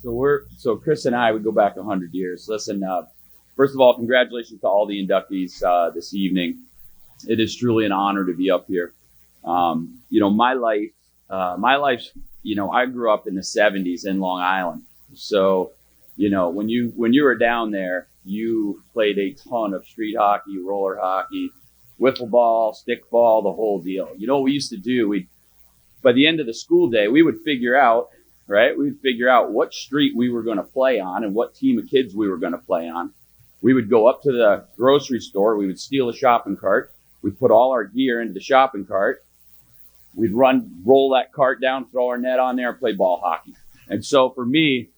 So Chris and I would go back 100 years. Listen, first of all, congratulations to all the inductees this evening. It is truly an honor to be up here. My life's, I grew up in the 70s in Long Island. So, when you were down there, you played a ton of street hockey, roller hockey, wiffle ball, stickball, the whole deal. You know what we used to do? By the end of the school day, we would figure out, right? We'd figure out what street we were going to play on and what team of kids we were going to play on. We would go up to the grocery store. We would steal a shopping cart. We'd put all our gear into the shopping cart. We'd roll that cart down, throw our net on there, and play ball hockey. And so for me,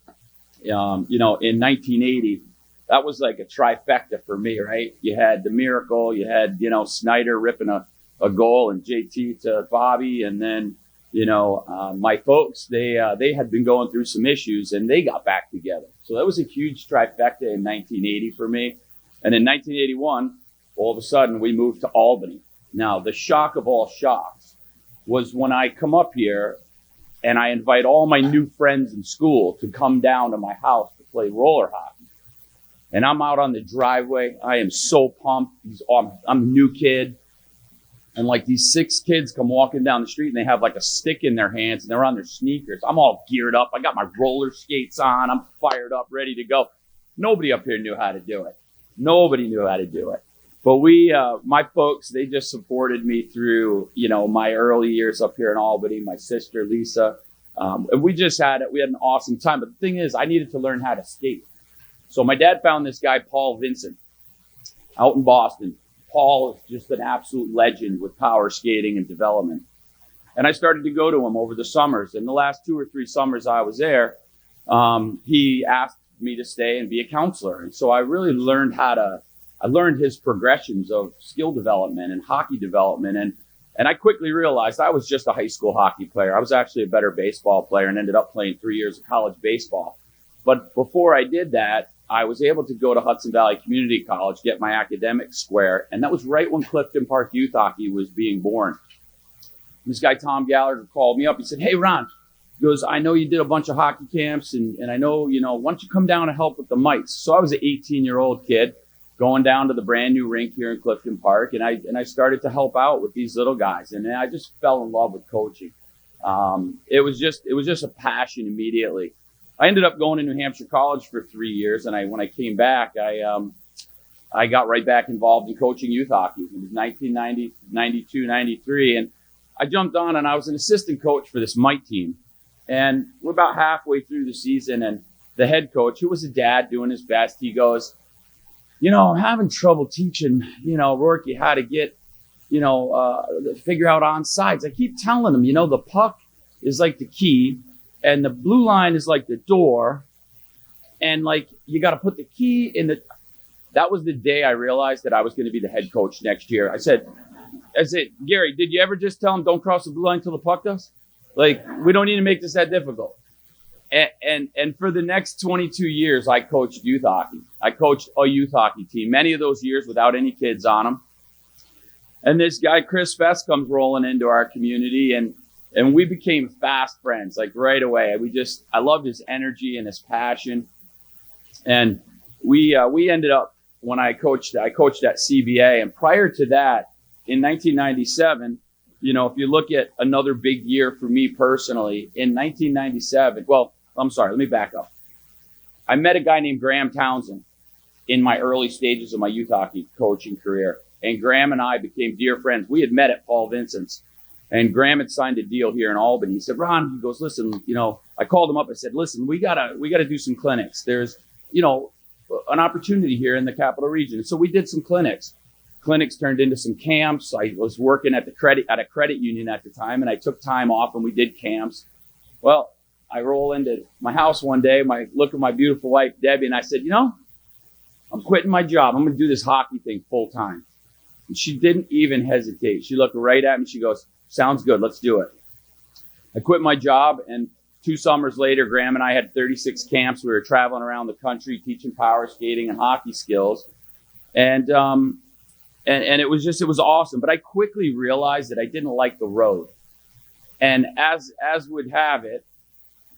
in 1980, that was like a trifecta for me, right? You had the miracle, you had, Snyder ripping a goal and JT to Bobby. And then, my folks, they had been going through some issues and they got back together. So that was a huge trifecta in 1980 for me. And in 1981, all of a sudden we moved to Albany. Now, the shock of all shocks was when I come up here and I invite all my new friends in school to come down to my house to play roller hockey. And I'm out on the driveway. I am so pumped. I'm a new kid. And like these 6 kids come walking down the street and they have like a stick in their hands and they're on their sneakers. I'm all geared up. I got my roller skates on. I'm fired up, ready to go. Nobody up here knew how to do it. Nobody knew how to do it. But my folks, they just supported me through, my early years up here in Albany, my sister, Lisa. And we had an awesome time. But the thing is, I needed to learn how to skate. So my dad found this guy, Paul Vincent, out in Boston. Paul is just an absolute legend with power skating and development. And I started to go to him over the summers. And the last 2 or 3 summers I was there, he asked me to stay and be a counselor. And so I really learned I learned his progressions of skill development and hockey development. And I quickly realized I was just a high school hockey player. I was actually a better baseball player and ended up playing 3 years of college baseball. But before I did that, I was able to go to Hudson Valley Community College, get my academics square. And that was right when Clifton Park Youth Hockey was being born. This guy, Tom Gallagher, called me up. He said, "Hey, Ron," he goes, "I know you did a bunch of hockey camps and I know, why don't you come down and help with the mites?" So I was an 18-year-old kid going down to the brand new rink here in Clifton Park. And I started to help out with these little guys. And I just fell in love with coaching. It was just a passion immediately. I ended up going to New Hampshire College for 3 years. And when I came back, I got right back involved in coaching youth hockey. It was 1990, 92, 93. And I jumped on and I was an assistant coach for this mite team. And we're about halfway through the season. And the head coach, who was a dad doing his best, he goes, "I'm having trouble teaching, Rourke how to get, figure out onsides. I keep telling him, the puck is like the key and the blue line is like the door. And like, you got to put the key in the." That was the day I realized that I was going to be the head coach next year. I said, "Gary, did you ever just tell him don't cross the blue line until the puck does? Like, we don't need to make this that difficult." And for the next 22 years, I coached youth hockey. I coached a youth hockey team, many of those years without any kids on them. And this guy, Chris Fest, comes rolling into our community and we became fast friends, like right away. I loved his energy and his passion. And we ended up, when I coached at CBA. And prior to that, in 1997, if you look at another big year for me personally, in 1997, I'm sorry, let me back up. I met a guy named Graham Townsend in my early stages of my youth hockey coaching career. And Graham and I became dear friends. We had met at Paul Vincent's. And Graham had signed a deal here in Albany. He said, "Ron," he goes, "listen, I called him up. I said, listen, we gotta do some clinics. There's, an opportunity here in the Capital Region." And so we did some clinics. Clinics turned into some camps. I was working at a credit union at the time, and I took time off and we did camps. Well, I roll into my house one day, look at my beautiful wife, Debbie, and I said, "I'm quitting my job. I'm going to do this hockey thing full time." And she didn't even hesitate. She looked right at me. She goes, "Sounds good. Let's do it." I quit my job, and 2 summers later, Graham and I had 36 camps. We were traveling around the country teaching power skating and hockey skills. And it was awesome. But I quickly realized that I didn't like the road. And as would have it,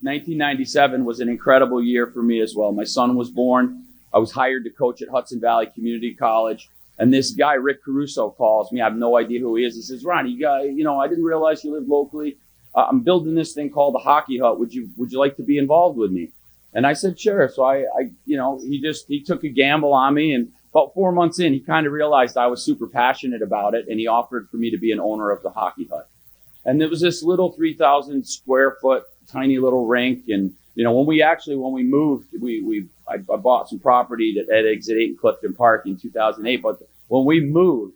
1997 was an incredible year for me as well. My son was born. I was hired to coach at Hudson Valley Community College. And this guy, Rick Caruso, calls me. I have no idea who he is. He says, Ronnie, I didn't realize you live locally. I'm building this thing called the Hockey Hut. Would you like to be involved with me? And I said, sure. So he took a gamble on me. And about 4 months in, he kind of realized I was super passionate about it. And he offered for me to be an owner of the Hockey Hut. And it was this little 3,000 square foot, tiny little rink. And, when we moved, I bought some property at Exit 8 in Clifton Park in 2008. But when we moved,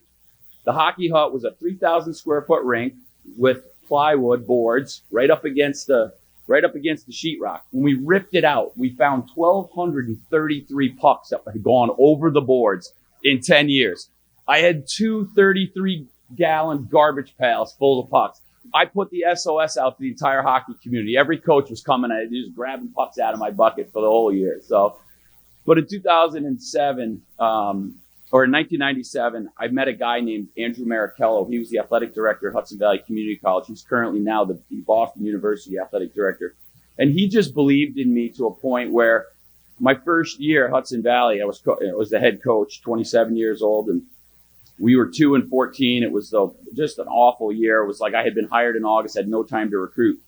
the Hockey Hut was a 3,000 square foot rink with plywood boards right up against the sheetrock. When we ripped it out, we found 1,233 pucks that had gone over the boards in 10 years. I had 2 33-gallon garbage pails full of pucks. I put the SOS out to the entire hockey community. Every coach was coming. I was grabbing pucks out of my bucket for the whole year. But in 2007, or in 1997, I met a guy named Andrew Marichello. He was the athletic director at Hudson Valley Community College. He's currently now the Boston University athletic director. And he just believed in me to a point where my first year at Hudson Valley, I was the head coach, 27 years old, and we were 2-14. It was just an awful year. It was like I had been hired in August, had no time to recruit.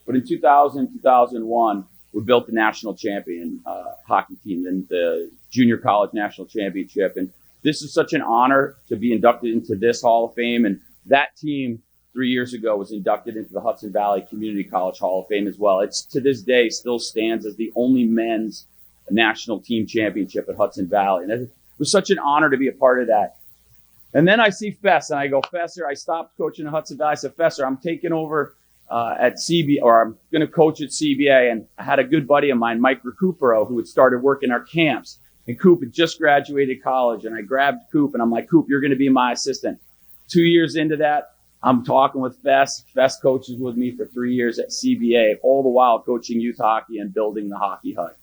But in 2001, we built the national champion hockey team and the junior college national championship. And this is such an honor to be inducted into this Hall of Fame. And that team 3 years ago was inducted into the Hudson Valley Community College Hall of Fame as well. It's to this day still stands as the only men's national team championship at Hudson Valley. And it was such an honor to be a part of that. And then I see Fess, and I go, Fesser, I stopped coaching at Hudson Valley. I said, Fesser, I'm taking over at CBA, or I'm going to coach at CBA. And I had a good buddy of mine, Mike Recupero, who had started working our camps. And Coop had just graduated college. And I grabbed Coop, and I'm like, Coop, you're going to be my assistant. 2 years into that, I'm talking with Fess. Fess coaches with me for 3 years at CBA, all the while coaching youth hockey and building the Hockey Hut.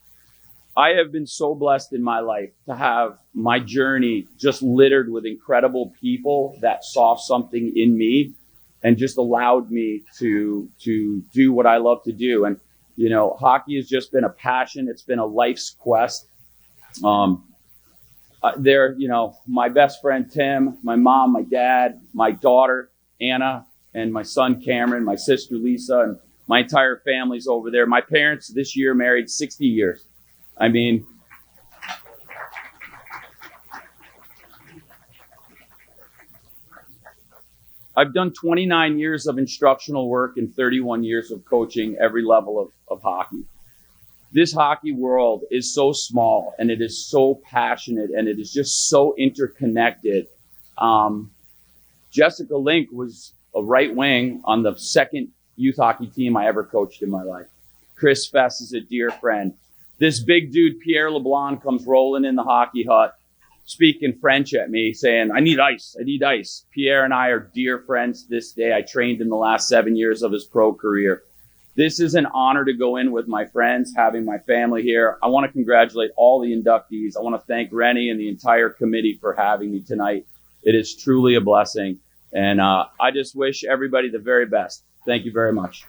I have been so blessed in my life to have my journey just littered with incredible people that saw something in me and just allowed me to do what I love to do. And, hockey has just been a passion. It's been a life's quest. My best friend, Tim, my mom, my dad, my daughter, Anna, and my son, Cameron, my sister, Lisa, and my entire family's over there. My parents this year married 60 years. I mean, I've done 29 years of instructional work and 31 years of coaching every level of hockey. This hockey world is so small, and it is so passionate, and it is just so interconnected. Jessica Link was a right wing on the second youth hockey team I ever coached in my life. Chris Fess is a dear friend. This big dude, Pierre LeBlanc, comes rolling in the Hockey Hut, speaking French at me, saying, I need ice. Pierre and I are dear friends to this day. I trained in the last 7 years of his pro career. This is an honor to go in with my friends, having my family here. I want to congratulate all the inductees. I want to thank Rennie and the entire committee for having me tonight. It is truly a blessing. And I just wish everybody the very best. Thank you very much.